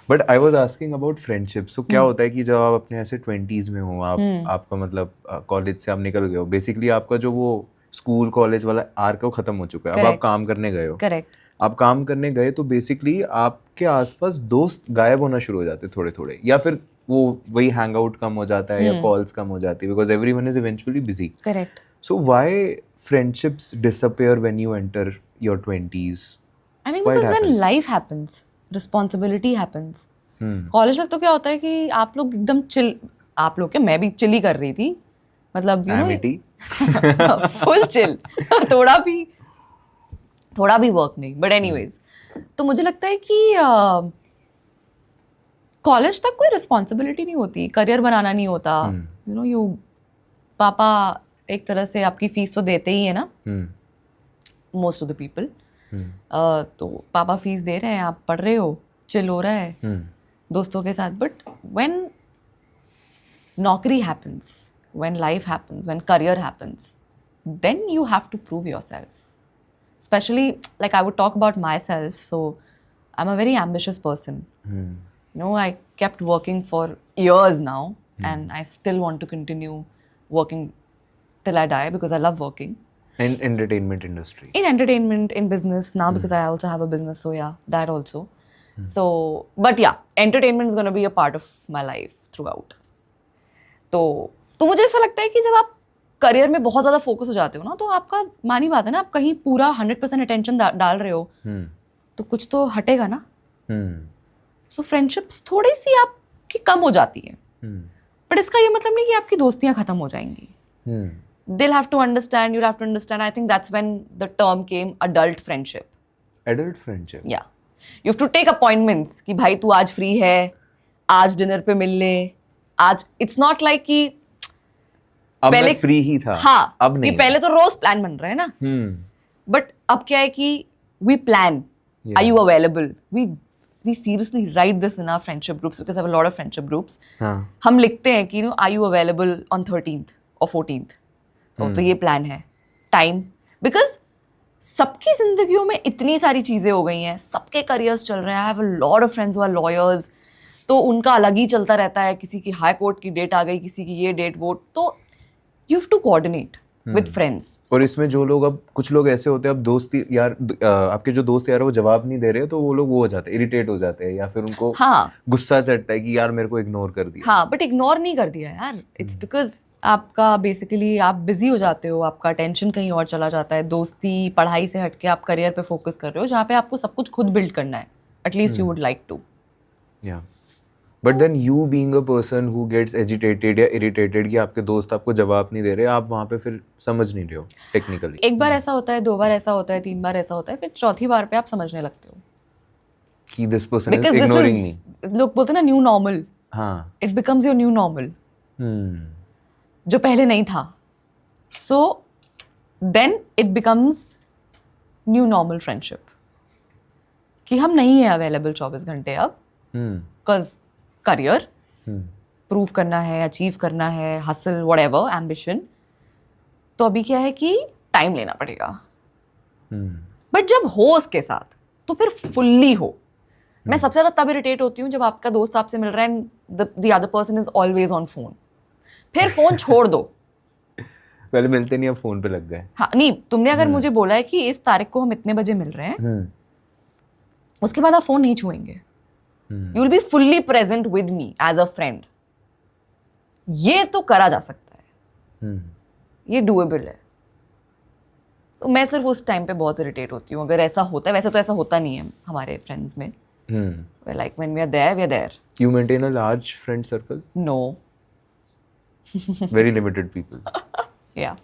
But I was asking about friendship. So क्या होता है कि जब आप अपने ऐसे 20s में हो, आपका मतलब कॉलेज से आप निकल गए हो, बेसिकली आपका जो वो स्कूल कॉलेज वाला आर्क है वो खत्म हो चुका है. अब आप काम करने गए हो. करेक्ट. आप काम करने गए तो बेसिकली आपके आसपास दोस्त गायब होना शुरू हो जाते थोड़े थोड़े, या फिर वो वही हैंग आउट कम हो जाता है या कॉल्स कम हो जाती है, because everyone is eventually busy. Correct. So why friendships disappear when you enter your 20s? I think Why it because then happens? life happens, responsibility happens. College तक तो क्या होता है कि आप लोग एकदम चिल, आप लोग क्या, मैं भी चिल ही कर रही थी, मतलब you know Amity? Full chill. थोड़ा भी वर्क नहीं, बट एनीवेज. तो मुझे लगता है कि कॉलेज तक कोई रिस्पॉन्सिबिलिटी नहीं होती, करियर बनाना नहीं होता. यू नो यू पापा एक तरह से आपकी फीस तो देते ही है ना, मोस्ट ऑफ द पीपल. तो पापा फीस दे रहे हैं, आप पढ़ रहे हो, चिल हो रहा है दोस्तों के साथ. बट व्हेन नौकरी happens, when life happens, when career happens, then you have to prove yourself. Especially, like I would talk about myself, so I'm a very ambitious person. You know, I kept working for years now, and I still want to continue working till I die because I love working. In entertainment industry. In entertainment, in business now, because I also have a business, so yeah, that also. So, but yeah, entertainment is going to be a part of my life throughout. तो मुझे ऐसा लगता है कि जब आप career में बहुत ज़्यादा फोकस हो जाते हो ना, तो आपका मानी बात है ना, आप कहीं पूरा 100% अटेंशन डाल रहे हो, तो कुछ तो हटेगा ना. सो फ्रेंडशिप्स थोड़ी सी आपकी कम हो जाती है, बट इसका ये मतलब नहीं कि आपकी दोस्तियां खत्म हो जाएंगी. They'll have to understand, you'll have to understand. I think that's when the term came, adult friendship. Adult friendship? Yeah. You have to take appointments कि भाई तू आज फ्री है, आज डिनर पे मिल ले, आज. It's not like कि अब मैं फ्री ही था. हाँ, अब नहीं. कि पहले तो रोज प्लान बन रहा है ना, बट अब क्या है कि we plan. Are you available? We seriously write this in our friendship groups because I have a lot of friendship groups. हम लिखते हैं कि are you available on 13th or 14th? तो ये प्लान है. टाइम, बिकॉज सबकी जिंदगियों में इतनी सारी चीजें हो गई हैं, सबके करियर्स चल रहे हैं. I have a lot of friends who are lawyers, तो उनका अलग ही चलता रहता है. किसी की हाई कोर्ट की डेट आ गई, किसी की ये डेट वो. तो you have to coordinate with friends. और इसमें जो लोग, अब कुछ लोग ऐसे होते हैं, अब दोस्त यार, आपके जो दोस्त यार वो जवाब नहीं दे रहे, तो वो लोग वो हो जाते हैं, इरिटेट हो जाते हैं, या फिर उनको गुस्सा चढ़ता है कि यार मेरे को इग्नोर कर दिया. हाँ, बट इग्नोर नहीं कर दिया यार. इट्स बिकॉज आपका बेसिकली आप बिजी हो जाते हो, आपका टेंशन कहीं और चला जाता है. दोस्ती पढ़ाई से हटके आप करियर पे फोकस कर रहे हो, जहाँ पे आपको सब कुछ खुद बिल्ड करना है. At least you would like to. या but then you being a person who gets agitated या इरिटेटेड कि आपके दोस्त आपको जवाब नहीं दे रहे, आप वहाँ पे फिर समझ नहीं रहे हो टेक्निकली. एक बार ऐसा होता है, 2 बार ऐसा होता है, 3 बार ऐसा होता है, फिर चौथी बार पे आप समझने लगते हो कि this person is ignoring me. लोग बोलते हैं ना न्यू नॉर्मल. हाँ, it becomes your new normal, जो पहले नहीं था. So then it becomes new normal friendship, कि हम नहीं है अवेलेबल 24 घंटे अब, बिकॉज करियर प्रूव करना है, अचीव करना है, हसल, व्हाटएवर, एम्बिशन. तो अभी क्या है कि टाइम लेना पड़ेगा. बट जब हो उसके साथ तो फिर फुल्ली हो. मैं सबसे ज्यादा तब इरिटेट होती हूँ जब आपका दोस्त आपसे मिल रहा है and the other person is always on phone. फिर फोन छोड़ दो. पहले मिलते नहीं, अब फोन पे लग गए. हाँ, नहीं, तुमने अगर मुझे बोला है कि इस तारीख को हम इतने बजे मिल रहे हैं, उसके बाद आप फोन नहीं छुएंगे. You will be fully present with me as a friend. ये तो करा जा सकता है, ये डूएबल है. तो मैं सिर्फ उस टाइम पे बहुत इरिटेट होती हूँ अगर ऐसा होता है. वैसे तो ऐसा होता नहीं है हमारे फ्रेंड्स में. Like when we are there, we are there. You maintain a large friend circle? No. Very limited people. Yeah.